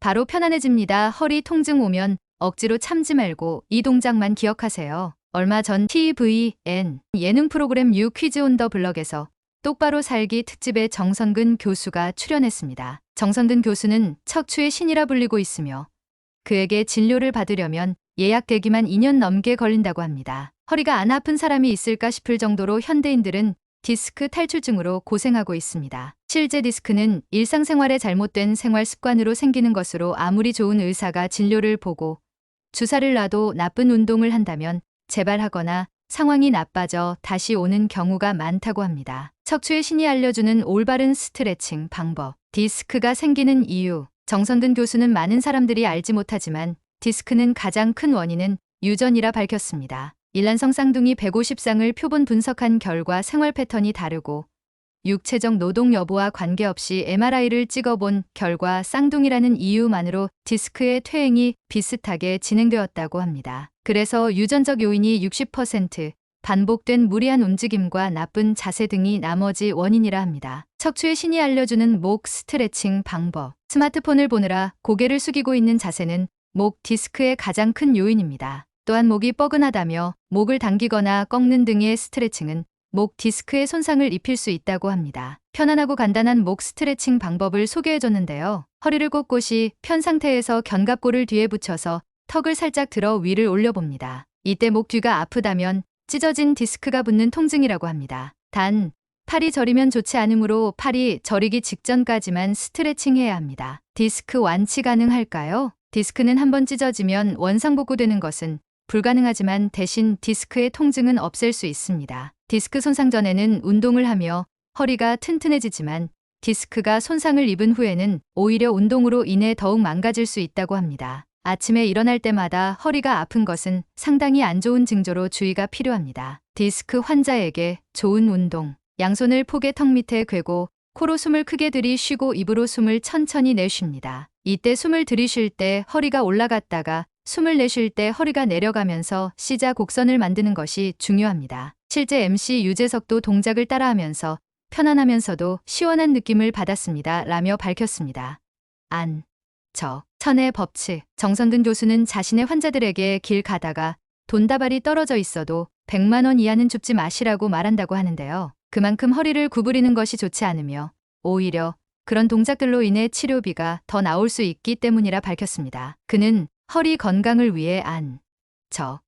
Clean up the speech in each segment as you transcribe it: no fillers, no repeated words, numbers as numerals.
바로 편안해집니다. 허리 통증 오면 억지로 참지 말고 이 동작만 기억하세요. 얼마 전 TVN 예능 프로그램 유 퀴즈 온 더 블럭에서 똑바로 살기 특집에 정선근 교수가 출연했습니다. 정선근 교수는 척추의 신이라 불리고 있으며 그에게 진료를 받으려면 예약되기만 2년 넘게 걸린다고 합니다. 허리가 안 아픈 사람이 있을까 싶을 정도로 현대인들은 디스크 탈출증으로 고생하고 있습니다. 실제 디스크는 일상생활에 잘못된 생활 습관으로 생기는 것으로 아무리 좋은 의사가 진료를 보고 주사를 놔도 나쁜 운동을 한다면 재발하거나 상황이 나빠져 다시 오는 경우가 많다고 합니다. 척추의 신이 알려주는 올바른 스트레칭 방법. 디스크가 생기는 이유. 정선근 교수는 많은 사람들이 알지 못하지만 디스크는 가장 큰 원인은 유전이라 밝혔습니다. 일란성 쌍둥이 150쌍을 표본 분석한 결과 생활 패턴이 다르고 육체적 노동 여부와 관계없이 MRI를 찍어본 결과 쌍둥이라는 이유만으로 디스크의 퇴행이 비슷하게 진행되었다고 합니다. 그래서 유전적 요인이 60%, 반복된 무리한 움직임과 나쁜 자세 등이 나머지 원인이라 합니다. 척추의 신이 알려주는 목 스트레칭 방법. 스마트폰을 보느라 고개를 숙이고 있는 자세는 목 디스크의 가장 큰 요인입니다. 또한 목이 뻐근하다며 목을 당기거나 꺾는 등의 스트레칭은 목 디스크에 손상을 입힐 수 있다고 합니다. 편안하고 간단한 목 스트레칭 방법을 소개해줬는데요. 허리를 꼿꼿이 편 상태에서 견갑골을 뒤에 붙여서 턱을 살짝 들어 위를 올려봅니다. 이때 목 뒤가 아프다면 찢어진 디스크가 붙는 통증이라고 합니다. 단, 팔이 저리면 좋지 않으므로 팔이 저리기 직전까지만 스트레칭해야 합니다. 디스크 완치 가능할까요? 디스크는 한번 찢어지면 원상복구되는 것은 불가능하지만 대신 디스크의 통증은 없앨 수 있습니다. 디스크 손상 전에는 운동을 하며 허리가 튼튼해지지만 디스크가 손상을 입은 후에는 오히려 운동으로 인해 더욱 망가질 수 있다고 합니다. 아침에 일어날 때마다 허리가 아픈 것은 상당히 안 좋은 징조로 주의가 필요합니다. 디스크 환자에게 좋은 운동. 양손을 폭의 턱 밑에 괴고 코로 숨을 크게 들이쉬고 입으로 숨을 천천히 내쉽니다. 이때 숨을 들이쉴 때 허리가 올라갔다가 숨을 내쉴 때 허리가 내려가면서 C자 곡선을 만드는 것이 중요합니다. 실제 MC 유재석도 동작을 따라하면서 편안하면서도 시원한 느낌을 받았습니다. 라며 밝혔습니다. 천의 법칙. 정선근 교수는 자신의 환자들에게 길 가다가 돈다발이 떨어져 있어도 100만 원 이하는 줍지 마시라고 말한다고 하는데요. 그만큼 허리를 구부리는 것이 좋지 않으며 오히려 그런 동작들로 인해 치료비가 더 나올 수 있기 때문이라 밝혔습니다. 그는 허리 건강을 위해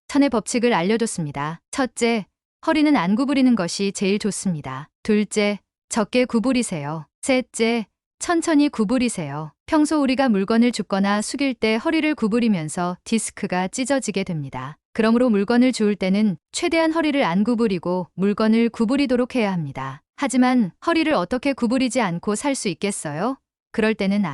천의 법칙을 알려줬습니다. 첫째, 허리는 안 구부리는 것이 제일 좋습니다. 둘째, 적게 구부리세요. 셋째, 천천히 구부리세요. 평소 우리가 물건을 줍거나 숙일 때 허리를 구부리면서 디스크가 찢어지게 됩니다. 그러므로 물건을 주울 때는 최대한 허리를 안 구부리고 물건을 구부리도록 해야 합니다. 하지만 허리를 어떻게 구부리지 않고 살 수 있겠어요? 그럴 때는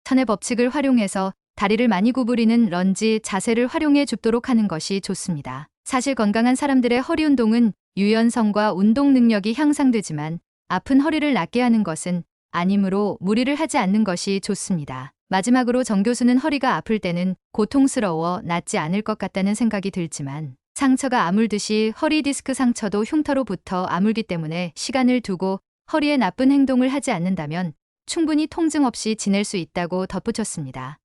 천의 법칙을 활용해서 다리를 많이 구부리는 런지 자세를 활용해 줍도록 하는 것이 좋습니다. 사실 건강한 사람들의 허리 운동은 유연성과 운동 능력이 향상되지만 아픈 허리를 낫게 하는 것은 아니므로 무리를 하지 않는 것이 좋습니다. 마지막으로 정 교수는 허리가 아플 때는 고통스러워 낫지 않을 것 같다는 생각이 들지만 상처가 아물듯이 허리 디스크 상처도 흉터로부터 아물기 때문에 시간을 두고 허리에 나쁜 행동을 하지 않는다면 충분히 통증 없이 지낼 수 있다고 덧붙였습니다.